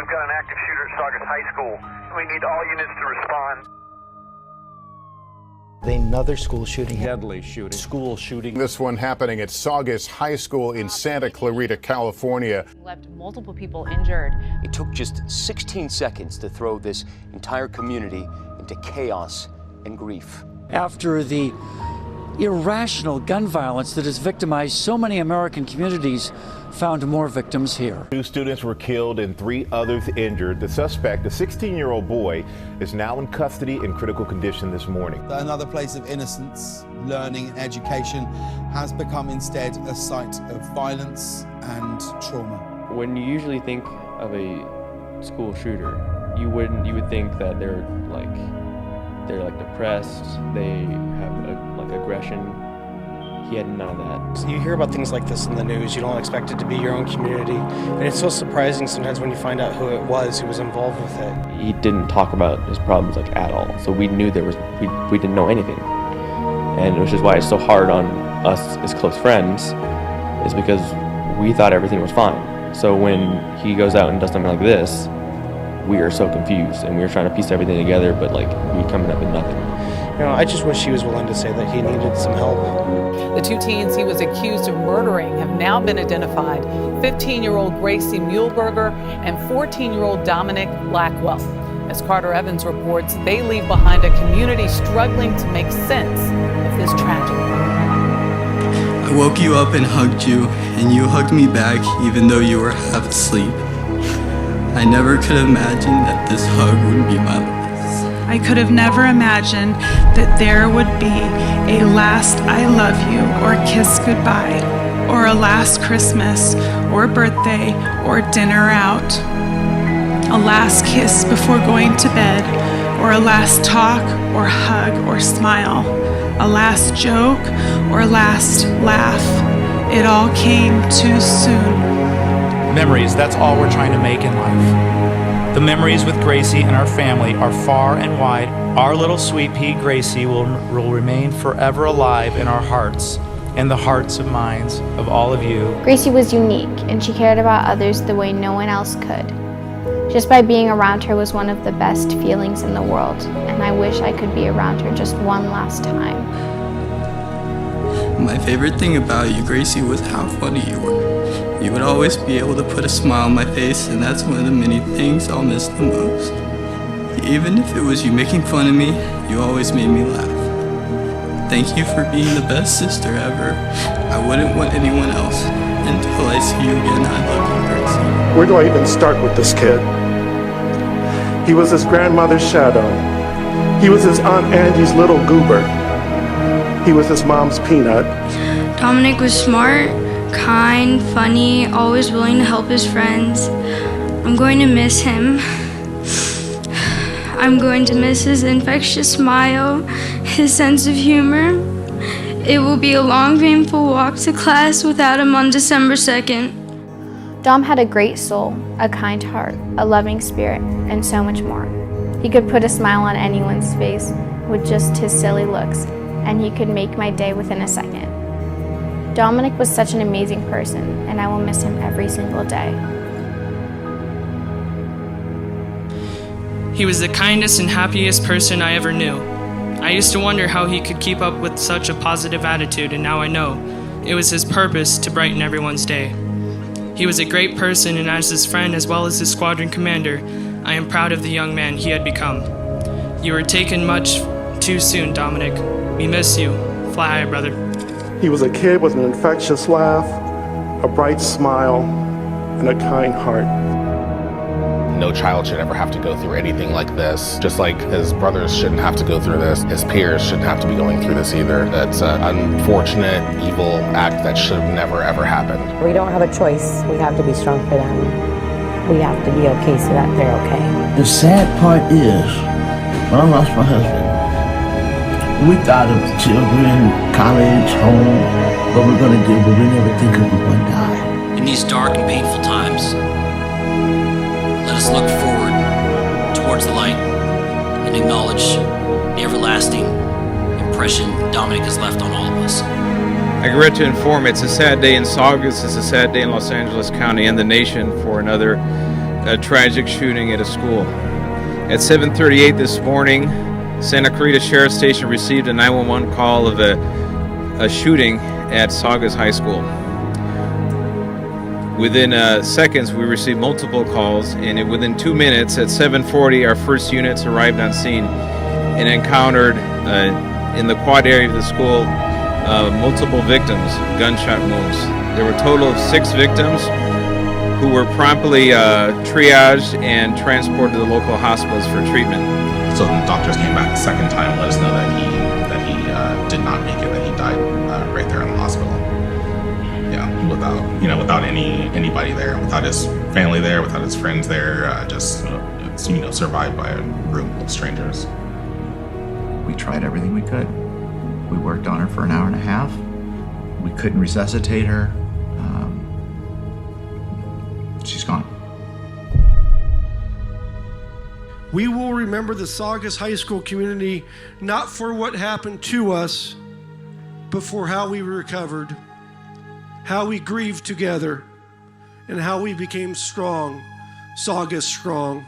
we've got an active shooter at Saugus High School, and we need all units to respond. Another school shooting. Deadly shooting. School shooting. This one happening at Saugus High School in Santa Clarita, California. Left multiple people injured. It took just 16 seconds to throw this entire community into chaos and grief. After the irrational gun violence that has victimized so many American communities, found more victims here. 2 students were killed and 3 others injured. The suspect, a 16-year-old boy, is now in custody in critical condition this morning. Another place of innocence, learning and education has become instead a site of violence and trauma. When you usually think of a school shooter, you would think that they're depressed, they have aggression. He had none of that. So you hear about things like this in the news, you don't expect it to be your own community, and it's so surprising sometimes when you find out who it was who was involved with it. He didn't talk about his problems at all, so we knew we didn't know anything. And which is why it's so hard on us as close friends, is because we thought everything was fine. So when he goes out and does something like this, we are so confused, and we were trying to piece everything together, but we coming up with nothing. I just wish he was willing to say that he needed some help. The 2 teens he was accused of murdering have now been identified: 15-year-old Gracie Muehlberger and 14-year-old Dominic Blackwell. As Carter Evans reports, they leave behind a community struggling to make sense of this tragedy. I woke you up and hugged you, and you hugged me back even though you were half asleep. I never could have imagined that this hug would be my last. I could have never imagined that there would be a last I love you or kiss goodbye, or a last Christmas or birthday or dinner out, a last kiss before going to bed, or a last talk or hug or smile, a last joke or last laugh. It all came too soon. Memories, that's all we're trying to make in life. The memories with Gracie and our family are far and wide. Our little sweet pea Gracie will remain forever alive in our hearts and the hearts and minds of all of you. Gracie was unique, and she cared about others the way no one else could. Just by being around her was one of the best feelings in the world, and I wish I could be around her just one last time. My favorite thing about you, Gracie, was how funny you were. You would always be able to put a smile on my face, and that's one of the many things I'll miss the most. Even if it was you making fun of me, you always made me laugh. Thank you for being the best sister ever. I wouldn't want anyone else. Until I see you again, I love you, Gracie. Where do I even start with this kid? He was his grandmother's shadow. He was his Aunt Angie's little goober. He was his mom's peanut. Dominic was smart, kind, funny, always willing to help his friends. I'm going to miss him. I'm going to miss his infectious smile, his sense of humor. It will be a long, painful walk to class without him on December 2nd. Dom had a great soul, a kind heart, a loving spirit, and so much more. He could put a smile on anyone's face with just his silly looks, and he could make my day within a second. Dominic was such an amazing person, and I will miss him every single day. He was the kindest and happiest person I ever knew. I used to wonder how he could keep up with such a positive attitude, and now I know. It was his purpose to brighten everyone's day. He was a great person, and as his friend as well as his squadron commander, I am proud of the young man he had become. You were taken much too soon, Dominic. We miss you. Fly high, brother. He was a kid with an infectious laugh, a bright smile, and a kind heart. No child should ever have to go through anything like this. Just like his brothers shouldn't have to go through this, his peers shouldn't have to be going through this either. That's an unfortunate, evil act that should have never, ever happened. We don't have a choice. We have to be strong for them. We have to be okay so that they're okay. The sad part is, when I lost my husband, we thought of children, college, home, what we're going to do, but we never think of we would die. In these dark and painful times, let us look forward towards the light and acknowledge the everlasting impression Dominic has left on all of us. I regret to inform it's a sad day in Saugus, it's a sad day in Los Angeles County and the nation for another a tragic shooting at a school. At 7:38 this morning, Santa Clarita Sheriff's Station received a 911 call of a shooting at Saugus High School. Within seconds, we received multiple calls, and within 2 minutes, at 7:40, our first units arrived on scene and encountered in the quad area of the school multiple victims, gunshot wounds. There were a total of 6 victims who were promptly triaged and transported to the local hospitals for treatment. So the doctors came back the second time and let us know that he did not make it, that he died right there in the hospital. Yeah, without anybody there, without his family there, without his friends there, just survived by a group of strangers. We tried everything we could. We worked on her for an hour and a half. We couldn't resuscitate her. She's gone. We will remember the Saugus High School community not for what happened to us, but for how we recovered, how we grieved together, and how we became strong, Saugus strong.